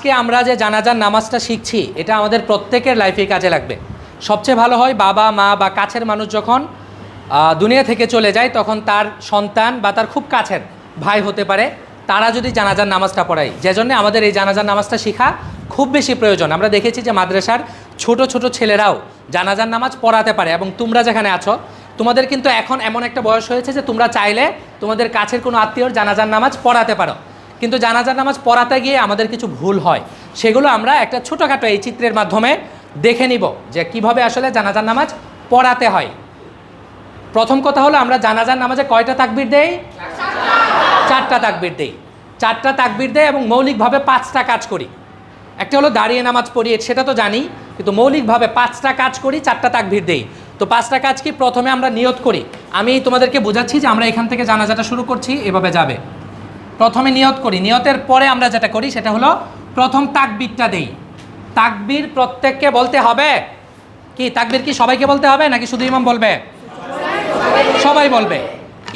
আজকে আমরা যে জানাজার নামাজটা শিখছি এটা আমাদের প্রত্যেকের লাইফে কাজে লাগবে। সবচেয়ে ভালো হয় বাবা মা বা কাছের মানুষ যখন দুনিয়া থেকে চলে যায় তখন তার সন্তান বা তার খুব কাছের ভাই হতে পারে, তারা যদি জানাজার নামাজটা পড়ায়, যে জন্য আমাদের এই জানাজার নামাজটা শেখা খুব বেশি প্রয়োজন। আমরা দেখেছি যে মাদ্রাসার ছোট ছোট ছেলেরাও জানাজার নামাজ পড়াতে পারে, এবং তোমরা যেখানে আছো তোমাদের কিন্তু এখন এমন একটা বয়স হয়েছে যে তোমরা চাইলে তোমাদের কাছের কোনো আত্মীয়র জানাজার নামাজ পড়াতে পারো। কিন্তু জানাজার নামাজ পড়াতে গিয়ে আমাদের কিছু ভুল হয়, সেগুলো আমরা একটা ছোটোখাটো এই চিত্রের মাধ্যমে দেখে নিব যে কিভাবে আসলে জানাজার নামাজ পড়াতে হয়। প্রথম কথা হলো, আমরা জানাজার নামাজে কয়টা তাকবীর দেই? চারটা তাকবীর দেই। চারটা তাকবীর দেয় এবং মৌলিকভাবে 5টা কাজ করি। একটা হলো দাঁড়িয়ে নামাজ পড়ি, সেটা তো জানি, কিন্তু মৌলিকভাবে 5টা কাজ করি, 4টা তাকবীর দেই। তো 5টা কাজ কি? প্রথমে আমরা নিয়ত করি। আমি তোমাদেরকে বোঝাচ্ছি যে আমরা এখান থেকে জানাজাটা শুরু করছি, এভাবে যাবে। প্রথমে নিয়ত করি, নিয়তের পরে আমরা যেটা করি সেটা হলো প্রথম তাকবীরটা দেই। তাকবীর প্রত্যেককে বলতে হবে। কি তাকবীর কি সবাইকে বলতে হবে নাকি শুধু ইমাম বলবে? সবাই বলবে।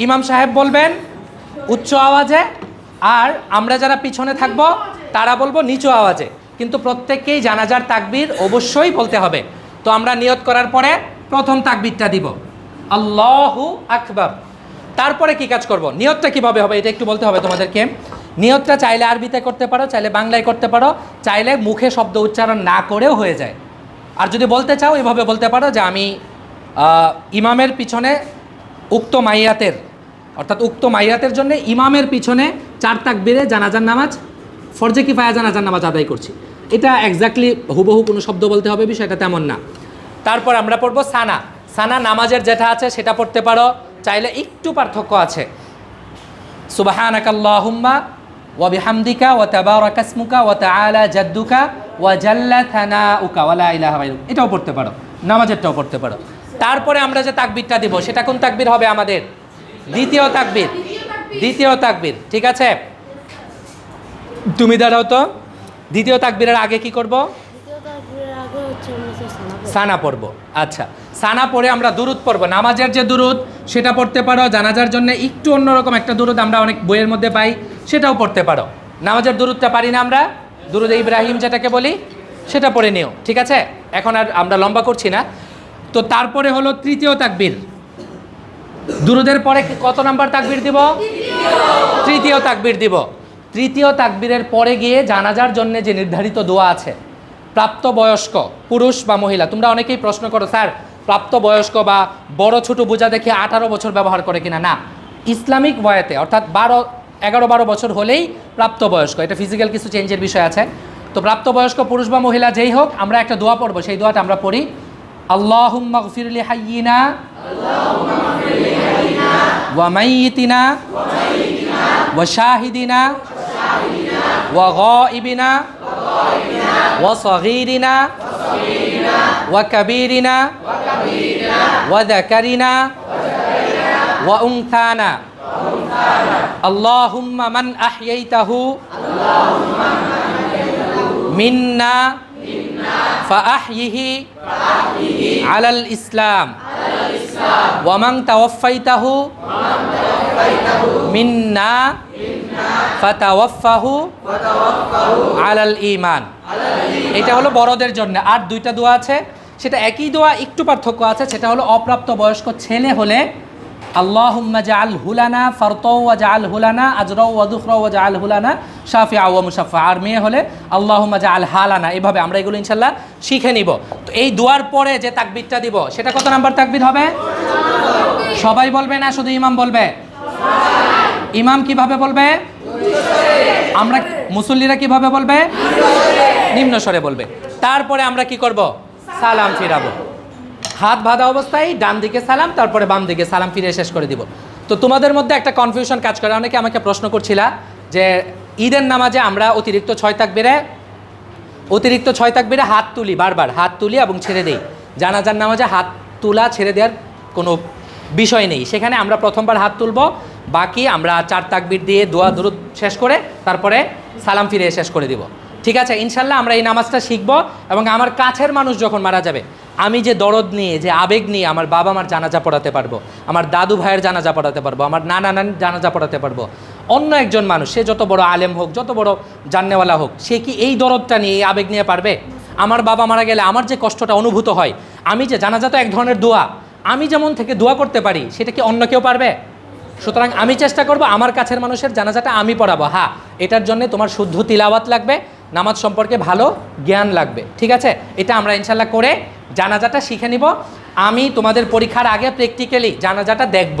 ইমাম সাহেব বলবেন উচ্চ আওয়াজে, আর আমরা যারা পিছনে থাকবো তারা বলবো নিচু আওয়াজে, কিন্তু প্রত্যেককেই জানাজার তাকবীর অবশ্যই বলতে হবে। তো আমরা নিয়ত করার পরে প্রথম তাকবীরটা দিব, আল্লাহু আকবার। তারপরে কি কাজ করব? নিয়তটা কিভাবে হবে এটা একটু বলতে হবে তোমাদেরকে। নিয়তটা চাইলে আরবিতে করতে পারো, চাইলে বাংলায় করতে পারো, চাইলে মুখে শব্দ উচ্চারণ না করেও হয়ে যায়। আর যদি বলতে চাও এভাবে বলতে পারো যে আমি ইমামের পিছনে উক্ত মাইয়াতের, অর্থাৎ উক্ত মাইয়াতের জন্য ইমামের পিছনে 4 তাকবীরে জানাজার নামাজ, ফরজে কিফায়া জানাজার নামাজ আদায় করছি। এটা এক্স্যাক্টলি হুবহু কোনো শব্দ বলতে হবে বিষয়টা তেমন না। তারপর আমরা পড়বো সানা। সানা নামাজের যেটা আছে সেটা পড়তে পারো, চাইলে একটু পার্থক্য আছে। সুবহানাকাল্লাহুম্মা ওয়া বিহামদিকা ওয়া তাবারাকা ইসমুকা ওয়া তাআলা জাদ্দুকা ওয়া জাল্লা থানাউকা ওয়া লা ইলাহা গায়রুক, এটাও পড়তে পারো, নামাজেরটাও পড়তে পারো। তারপরে আমরা যে তাকবীরটা দিব সেটা কোন তাকবীর হবে? আমাদের দ্বিতীয় তাকবীর। দ্বিতীয় তাকবীর, ঠিক আছে? তুমি দাঁড়াও তো। দ্বিতীয় তাকবীরের আগে কি করব? সানা পড়ব। আচ্ছা, সানা পড়ে আমরা দুরুদ পড়ব। নামাজের যে দুরুদ সেটা পড়তে পারো, জানাজার জন্য একটু অন্যরকম একটা দুরুদ আমরা অনেক বইয়ের মধ্যে পাই, সেটাও পড়তে পারো। নামাজের দুরুদটা পারি না আমরা, দুরুদ ইব্রাহিম যেটাকে বলি, সেটা পড়ে নিও, ঠিক আছে? এখন আর আমরা লম্বা করছি না। তো তারপরে হলো তৃতীয় তাকবীর। দুরুদের পরে কত নাম্বার তাকবীর দিব? তৃতীয় তাকবীর দিব। তৃতীয় তাকবীরের পরে গিয়ে জানাজার জন্য যে নির্ধারিত দোয়া আছে, প্রাপ্তবয়স্ক পুরুষ বা মহিলা, তোমরা অনেকেই প্রশ্ন করো স্যার প্রাপ্তবয়স্ক বা বড় ছোট বোঝা দেখে 18 বছর ব্যবহার করে কিনা। না, ইসলামিক বয়াতে অর্থাৎ 11-12 বছর হলেই প্রাপ্তবয়স্ক। এটা ফিজিক্যাল কিছু চেঞ্জের বিষয় আছে। তো প্রাপ্তবয়স্ক পুরুষ বা মহিলা যেই হোক, আমরা একটা দোয়া পড়বো, সেই দোয়াটা আমরা পড়ি, আল্লাহুম্মা গফির লি হাইয়িনা ওয়া মাইয়িতিনা ওয়া শাহিদিনা ওয়া গায়িবিনা ওয়া সগীরিনা ওয়া কাবীরিনা ওয়া যাকারিনা ওয়া উনসানা। আল্লাহুম্মা মান আহইয়াইতাহু মিন্না ফাআহইহি আলাল ইসলাম ওয়া মান তাওয়াফাইতাহু মিন্না ফাতাওয়াফাহু আলাল ঈমান। এটা হলো বড়দের জন্য। আর 2টা দোয়া আছে, সেটা একই দোয়া, একটু পার্থক্য আছে। সেটা হলো অপ্রাপ্ত বয়স্ক ছেলে হলে আল্লাহুম্মা জাআলহু লানা ফারতাও ওয়া জাআলহু লানা আজরাও ওয়া যুখরাও ওয়া জাআলহু লানা শাফিআ ওয়া মুশাফফা। আর মেয়ে হলে আল্লাহুম্মা জাআলহা লানা। এভাবে আমরা এগুলো ইনশাআল্লাহ শিখে নিব। তো এই দোয়ার পরে যে তাকবীরটা দিব সেটা কত নাম্বার তাকবীর হবে? সবাই বলবে না শুধু ইমাম বলবে? ইমাম কিভাবে বলবে? আমরা মুসল্লিরা কিভাবে বলবে? নিম্ন স্বরে বলবে। তারপরে আমরা কি করব? সালাম ফিরাবো। হাত বাঁধা অবস্থায় ডান দিকে সালাম, তারপরে বাম দিকে সালাম ফিরে শেষ করে দিব। তো তোমাদের মধ্যে একটা কনফিউশন কাজ করে। অনেকে আমাকে প্রশ্ন করছিলা যে ঈদের নামাজে আমরা অতিরিক্ত 6 তাকবীরে হাত তুলি, বারবার হাত তুলি এবং ছেড়ে দেই। জানাজার নামাজে হাত তোলা ছেড়ে দেওয়ার কোনো বিষয় নেই। সেখানে আমরা প্রথমবার হাত তুলব, বাকি আমরা 4 তাকবীর দিয়ে দোয়া দুরুদ শেষ করে তারপরে সালাম ফিরে শেষ করে দিব, ঠিক আছে? ইনশাল্লাহ আমরা এই নামাজটা শিখব। এবং আমার কাছের মানুষ যখন মারা যাবে, আমি যে দরদ নিয়ে, যে আবেগ নিয়ে আমার বাবা মার জানাজা পড়াতে পারবো, আমার দাদু ভাইয়ের জানাজা পড়াতে পারবো, আমার নানা নানির জানাজা পড়াতে পারবো, অন্য একজন মানুষ, সে যত বড় আলেম হোক, যত বড় জান্নেওয়ালা হোক, সে কি এই দরদটা নিয়ে, এই আবেগ নিয়ে পারবে? আমার বাবা মারা গেলে আমার যে কষ্টটা অনুভূত হয়, আমি যে, জানাজা তো এক ধরনের দোয়া, আমি যেমন থেকে দোয়া করতে পারি, সেটা কি অন্য কেউ পারবে? সুতরাং আমি চেষ্টা করব আমার কাছের মানুষের জানাজাটা আমি পড়াবো। হ্যাঁ, এটার জন্য তোমার শুদ্ধ তিলাওয়াত লাগবে, নামাজ সম্পর্কে ভালো জ্ঞান লাগবে, ঠিক আছে? এটা আমরা ইনশাল্লাহ করে জানাজাটা শিখে নিব। আমি তোমাদের পরীক্ষার আগে প্র্যাকটিক্যালি জানাজাটা দেখব।